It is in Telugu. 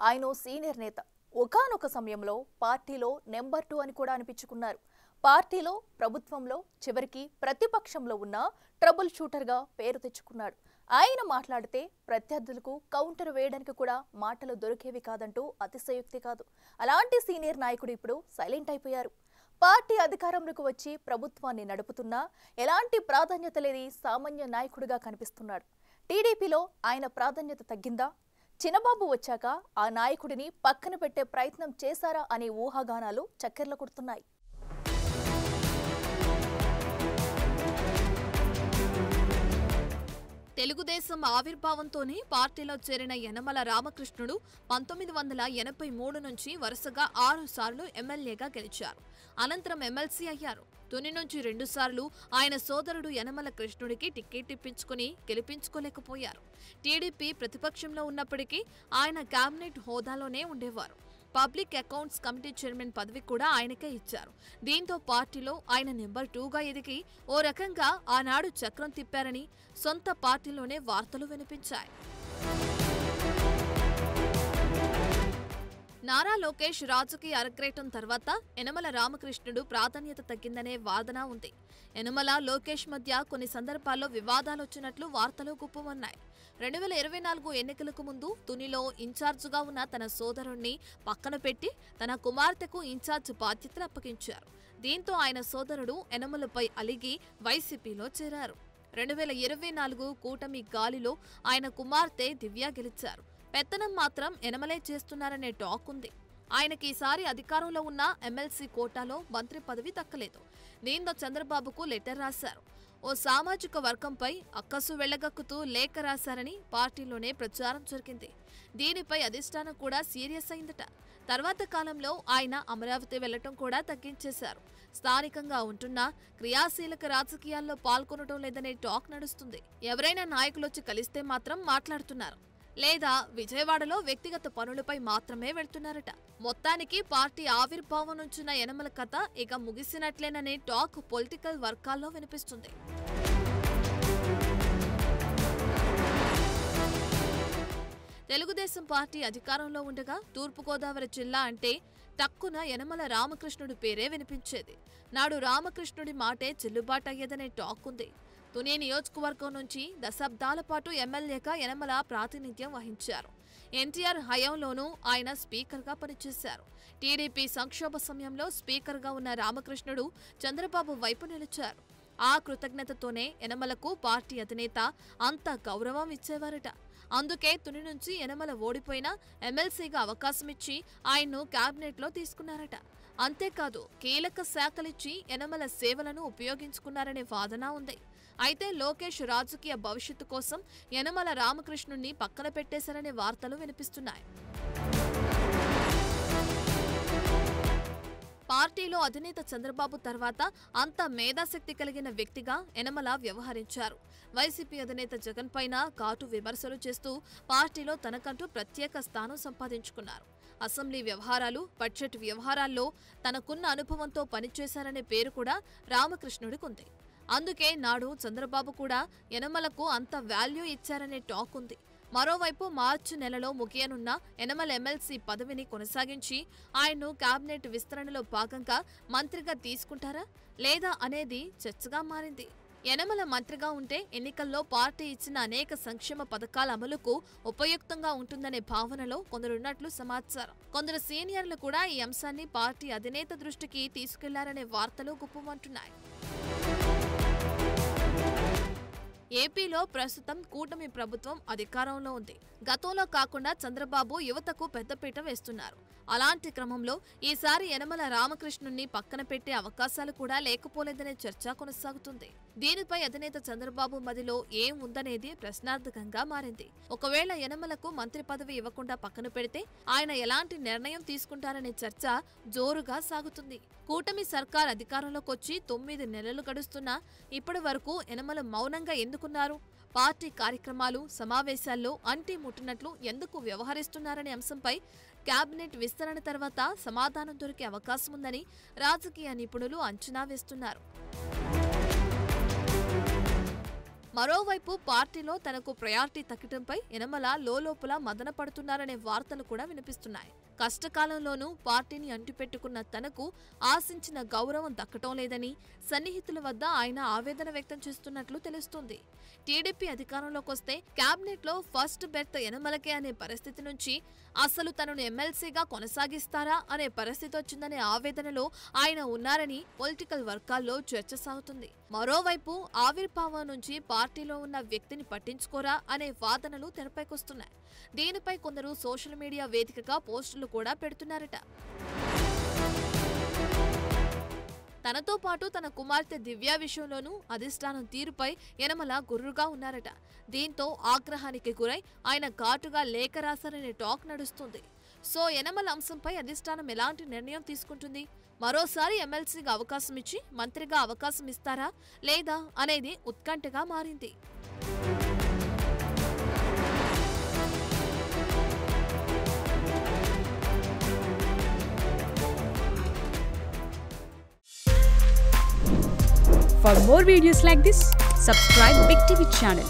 ఆయన సీనియర్ నేత. ఒకానొక సమయంలో పార్టీలో నెంబర్ 2 అని కూడా అనిపించుకున్నారు. పార్టీలో, ప్రభుత్వంలో, చివరికి ప్రతిపక్షంలో ఉన్న ట్రబుల్ షూటర్గా పేరు తెచ్చుకున్నాడు. ఆయన మాట్లాడితే ప్రత్యర్థులకు కౌంటర్ వేయడానికి కూడా మాటలు దొరికేవి కాదంటూ అతిశయోక్తి కాదు. అలాంటి సీనియర్ నాయకుడు ఇప్పుడు సైలెంట్ అయిపోయారు. పార్టీ అధికారంలోకి వచ్చి ప్రభుత్వాన్ని నడుపుతున్నా ఎలాంటి ప్రాధాన్యత లేని సామాన్య నాయకుడిగా కనిపిస్తున్నాడు. టీడీపీలో ఆయన ప్రాధాన్యత తగ్గిందా? చిన్నబాబు వచ్చాక ఆ నాయకుడిని పక్కన పెట్టే ప్రయత్నం చేశారా అనే ఊహాగానాలు చక్కెర్లు కొడుతున్నాయి. తెలుగుదేశం ఆవిర్భావంతోనే పార్టీలో చేరిన యనమల రామకృష్ణుడు 1983 నుంచి వరుసగా 6 సార్లు ఎమ్మెల్యేగా గెలిచారు. అనంతరం ఎమ్మెల్సీ అయ్యారు. తుని నుంచి 2 సార్లు ఆయన సోదరుడు యనమల కృష్ణుడికి టికెట్ ఇప్పించుకుని గెలిపించుకోలేకపోయారు. టీడీపీ ప్రతిపక్షంలో ఉన్నప్పటికీ ఆయన కేబినెట్ హోదాలోనే ఉండేవారు. పబ్లిక్ అకౌంట్స్ కమిటీ చైర్మన్ పదవి కూడా ఆయనకే ఇచ్చారు. దీంతో పార్టీలో ఆయన నెంబర్ 2గా ఎదిగి ఓ రకంగా ఆనాడు చక్రం తిప్పారని సొంత పార్టీలోనే వార్తలు వినిపించాయి. నారా లోకేష్ రాజకీయ అరగ్రేటం తర్వాత యనమల రామకృష్ణుడు ప్రాధాన్యత తగ్గిందనే వాదన ఉంది. యనమల, లోకేష్ మధ్య కొన్ని సందర్భాల్లో వివాదాలొచ్చినట్లు వార్తలు గుప్పమన్నాయి. 2024 ఎన్నికలకు ముందు తునిలో ఇన్ఛార్జిగా ఉన్న తన సోదరుణ్ణి పక్కన పెట్టి తన కుమార్తెకు ఇన్ఛార్జ్ బాధ్యతలు అప్పగించారు. దీంతో ఆయన సోదరుడు యనమలపై అలిగి వైసీపీలో చేరారు. 2024 కూటమి గాలిలో ఆయన కుమార్తె దివ్య గెలిచారు. పెత్తనం మాత్రం యనమలే చేస్తున్నారనే టాక్ ఉంది. ఆయనకి ఈసారి అధికారంలో ఉన్న ఎమ్మెల్సీ కోటాలో మంత్రి పదవి దక్కలేదు. దీంతో చంద్రబాబుకు లెటర్ రాశారు. ఓ సామాజిక వర్గంపై అక్కసు వెళ్లగక్కుతూ లేఖ రాశారని పార్టీలోనే ప్రచారం జరిగింది. దీనిపై అధిష్టానం కూడా సీరియస్ అయిందట. తర్వాత కాలంలో ఆయన అమరావతి వెళ్లటం కూడా తగ్గించేశారు. స్థానికంగా ఉంటున్నా క్రియాశీలక రాజకీయాల్లో పాల్గొనడం లేదనే టాక్ నడుస్తుంది. ఎవరైనా నాయకులొచ్చి కలిస్తే మాత్రం మాట్లాడుతున్నారు, లేదా విజయవాడలో వ్యక్తిగత పనులపై మాత్రమే వెళ్తున్నారట. మొత్తానికి పార్టీ ఆవిర్భావం నుంచిన యనమల కథ ఇక ముగిసినట్లేననే టాక్ పొలిటికల్ వర్గాల్లో వినిపిస్తుంది. తెలుగుదేశం పార్టీ అధికారంలో ఉండగా తూర్పుగోదావరి జిల్లా అంటే టక్కున యనమల రామకృష్ణుడి పేరే వినిపించేది. నాడు రామకృష్ణుడి మాటే చెల్లుబాటయ్యేదనే టాక్ ఉంది. తుని నియోజకవర్గం నుంచి దశాబ్దాల పాటు ఎమ్మెల్యేగా యనమల ప్రాతినిధ్యం వహించారు. ఎన్టీఆర్ హయాంలోనూ ఆయన స్పీకర్గా పనిచేశారు. టీడీపీ సంక్షోభ సమయంలో స్పీకర్గా ఉన్న రామకృష్ణుడు చంద్రబాబు వైపు నిలిచారు. ఆ కృతజ్ఞతతోనే యనమలకు పార్టీ అధినేత అంత గౌరవం ఇచ్చేవారట. అందుకే తుని నుంచి యనమల ఓడిపోయినా ఎమ్మెల్సీగా అవకాశమిచ్చి ఆయన్ను కేబినెట్లో తీసుకున్నారట. అంతేకాదు కీలక శాఖలిచ్చి యనమల సేవలను ఉపయోగించుకున్నారనే వాదన ఉంది. అయితే లోకేష్ రాజకీయ భవిష్యత్తు కోసం యనమల రామకృష్ణుణ్ణి పక్కన పెట్టేశారనే వార్తలు వినిపిస్తున్నాయి. పార్టీలో అధినేత చంద్రబాబు తర్వాత అంత మేధాశక్తి కలిగిన వ్యక్తిగా యనమల వ్యవహరించారు. వైసీపీ అధినేత జగన్ పైన ఘాటు విమర్శలు చేస్తూ పార్టీలో తనకంటూ ప్రత్యేక స్థానం సంపాదించుకున్నారు. అసెంబ్లీ వ్యవహారాలు, బడ్జెట్ వ్యవహారాల్లో తనకున్న అనుభవంతో పనిచేశారనే పేరు కూడా రామకృష్ణుడికి ఉంది. అందుకే నాడు చంద్రబాబు కూడా యనమలకు అంత వాల్యూ ఇచ్చారనే టాక్ ఉంది. మరోవైపు మార్చి నెలలో ముగియనున్న యనమల ఎమ్మెల్సీ పదవిని కొనసాగించి ఆయన్ను కేబినెట్ విస్తరణలో భాగంగా మంత్రిగా తీసుకుంటారా లేదా అనేది చర్చగా మారింది. యనమల మంత్రిగా ఉంటే ఎన్నికల్లో పార్టీ ఇచ్చిన అనేక సంక్షేమ పథకాల అమలుకు ఉపయుక్తంగా ఉంటుందనే భావనలో కొందరున్నట్లు సమాచారం. కొందరు సీనియర్లు కూడా ఈ అంశాన్ని పార్టీ అధినేత దృష్టికి తీసుకెళ్లారనే వార్తలు గుప్పమంటున్నాయి. ఏపీలో ప్రస్తుతం కూటమి ప్రభుత్వం అధికారంలో ఉంది. గతంలో కాకుండా చంద్రబాబు యువతకు పెద్దపీట వేస్తున్నారు. అలాంటి క్రమంలో ఈసారి యనమల రామకృష్ణుణ్ణి పక్కన పెట్టే అవకాశాలు కూడా లేకపోలేదనే చర్చ కొనసాగుతుంది. దీనిపై అధినేత చంద్రబాబు మదిలో ఏం ఉందనేది ప్రశ్నార్థకంగా మారింది. ఒకవేళ యనమలకు మంత్రి పదవి ఇవ్వకుండా పక్కన పెడితే ఆయన ఎలాంటి నిర్ణయం తీసుకుంటారనే చర్చ జోరుగా సాగుతుంది. కూటమి సర్కార్ అధికారంలోకొచ్చి 9 నెలలు గడుస్తున్నా ఇప్పటి వరకు యనమల మౌనంగా ఎందుకున్నారు? పార్టీ కార్యక్రమాలు, సమావేశాల్లో అంటి ముట్టినట్లు ఎందుకు వ్యవహరిస్తున్నారనే అంశంపై కేబినెట్ విస్తరణ తర్వాత సమాధానం దొరికే అవకాశం ఉందని రాజకీయ నిపుణులు అంచనా వేస్తున్నారు. మరోవైపు పార్టీలో తనకు ప్రయారిటీ తగ్గడంపై యనమల లోలోపల మదన పడుతున్నారనే వార్తలు కూడా వినిపిస్తున్నాయి. కష్టకాలంలోనూ పార్టీని అంటిపెట్టుకున్న తనకు ఆశించిన గౌరవం దక్కటం లేదని సన్నిహితుల వద్ద ఆయన ఆవేదన వ్యక్తం చేస్తున్నట్లు తెలుస్తోంది. టీడీపీ అధికారంలోకి వస్తే క్యాబినెట్ లో ఫస్ట్ బెర్త్ యనమలకే అనే పరిస్థితి నుంచి అసలు తనను ఎమ్మెల్సీగా కొనసాగిస్తారా అనే పరిస్థితి వచ్చిందనే ఆవేదనలో ఆయన ఉన్నారని పొలిటికల్ వర్గాల్లో చర్చ సాగుతుంది. మరోవైపు ఆవిర్భావం నుంచి పార్టీలో ఉన్న వ్యక్తిని పట్టించుకోరా అనే వాదనలు తెరపైకొస్తున్నాయి. దీనిపై కొందరు సోషల్ మీడియా వేదికగా పోస్టులు కూడా పెడుతున్నారట. తనతో పాటు తన కుమార్తె దివ్య విషయంలోనూ అధిష్టానం తీరుపై యనమల గుర్రుగా ఉన్నారట. దీంతో ఆగ్రహానికి గురై ఆయన ఘాటుగా లేఖ రాశారనే టాక్ నడుస్తుంది. సో యనమల అంశంపై అధిష్టానం ఎలాంటి నిర్ణయం తీసుకుంటుంది? మరోసారి ఎమ్మెల్సీగా అవకాశం ఇచ్చి మంత్రిగా అవకాశం ఇస్తారా లేదా అనేది ఉత్కంఠగా మారింది. For more videos like this, subscribe Big TV channel.